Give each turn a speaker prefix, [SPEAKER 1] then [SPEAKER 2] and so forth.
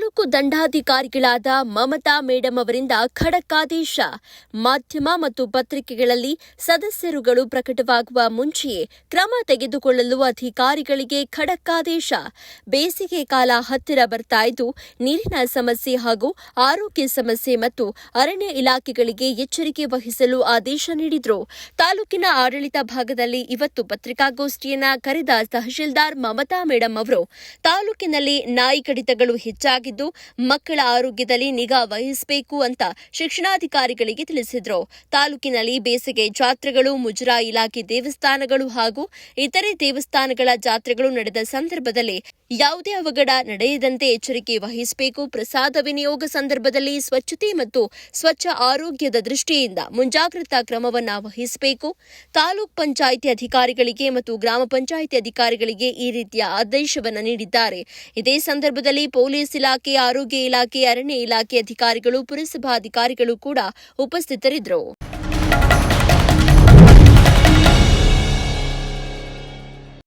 [SPEAKER 1] Taluk ದಂಡಾಧಿಕಾರಿಗಳಾದ Mamata madam ಅವರಿಂದ ಖಡಕ್ ಆದೇಶ. ಮಾಧ್ಯಮ ಮತ್ತು ಪತ್ರಿಕೆಗಳಲ್ಲಿ ಸದಸ್ಯರುಗಳು ಪ್ರಕಟವಾಗುವ ಮುಂಚೆಯೇ ಕ್ರಮ ತೆಗೆದುಕೊಳ್ಳಲು ಅಧಿಕಾರಿಗಳಿಗೆ ಖಡಕ್ ಆದೇಶ. ಬೇಸಿಗೆ ಕಾಲ ಹತ್ತಿರ ಬರ್ತಾ ಇದ್ದು ನೀರಿನ ಸಮಸ್ಯೆ ಹಾಗೂ ಆರೋಗ್ಯ ಸಮಸ್ಯೆ ಮತ್ತು ಅರಣ್ಯ ಇಲಾಖೆಗಳಿಗೆ ಎಚ್ಚರಿಕೆ ವಹಿಸಲು ಆದೇಶ ನೀಡಿದರು. ತಾಲೂಕಿನ ಆಡಳಿತ ಭಾಗದಲ್ಲಿ ಇವತ್ತು ಪತ್ರಿಕಾಗೋಷ್ಠಿಯನ್ನ ಕರೆದ ತಹಶೀಲ್ದಾರ್ ಮಮತಾ ಮೇಡಂ ಅವರು ತಾಲೂಕಿನಲ್ಲಿ ನಾಯಿ ಕಡಿತಗಳು ಹೆಚ್ಚಾಗಿದ್ದು ಮಕ್ಕಳ ಆರೋಗ್ಯದಲ್ಲಿ ನಿಗಾ ವಹಿಸಬೇಕು ಅಂತ ಶಿಕ್ಷಣಾಧಿಕಾರಿಗಳಿಗೆ ತಿಳಿಸಿದರು. ತಾಲೂಕಿನಲ್ಲಿ ಬೇಸಿಗೆ ಜಾತ್ರೆಗಳು, ಮುಜರಾಯಿ ಇಲಾಖೆ ದೇವಸ್ಥಾನಗಳು ಹಾಗೂ ಇತರೆ ದೇವಸ್ಥಾನಗಳ ಜಾತ್ರೆಗಳು ನಡೆದ ಸಂದರ್ಭದಲ್ಲಿ ಯಾವುದೇ ಅವಘಡ ನಡೆಯದಂತೆ ಎಚ್ಚರಿಕೆ ವಹಿಸಬೇಕು. ಪ್ರಸಾದ ವಿನಿಯೋಗ ಸಂದರ್ಭದಲ್ಲಿ ಸ್ವಚ್ಛತೆ ಮತ್ತು ಸ್ವಚ್ಛ ಆರೋಗ್ಯದ ದೃಷ್ಟಿಯಿಂದ ಮುಂಜಾಗ್ರತಾ ಕ್ರಮವನ್ನು ವಹಿಸಬೇಕು. ತಾಲೂಕ್ ಪಂಚಾಯಿತಿ ಅಧಿಕಾರಿಗಳಿಗೆ ಮತ್ತು ಗ್ರಾಮ ಪಂಚಾಯಿತಿ ಅಧಿಕಾರಿಗಳಿಗೆ ಈ ರೀತಿಯ ಆದೇಶವನ್ನು ನೀಡಿದ್ದಾರೆ. ಇದೇ ಸಂದರ್ಭದಲ್ಲಿ ಪೊಲೀಸ್ ಇಲಾಖೆ, ಆರೋಗ್ಯ ಇಲಾಖೆ, ಅರಣ್ಯ ಇಲಾಖೆ ಅಧಿಕಾರಿಗಳು, ಪುರಸಭಾ ಅಧಿಕಾರಿಗಳು ಕೂಡ ಉಪಸ್ಥಿತರಿದ್ದರು.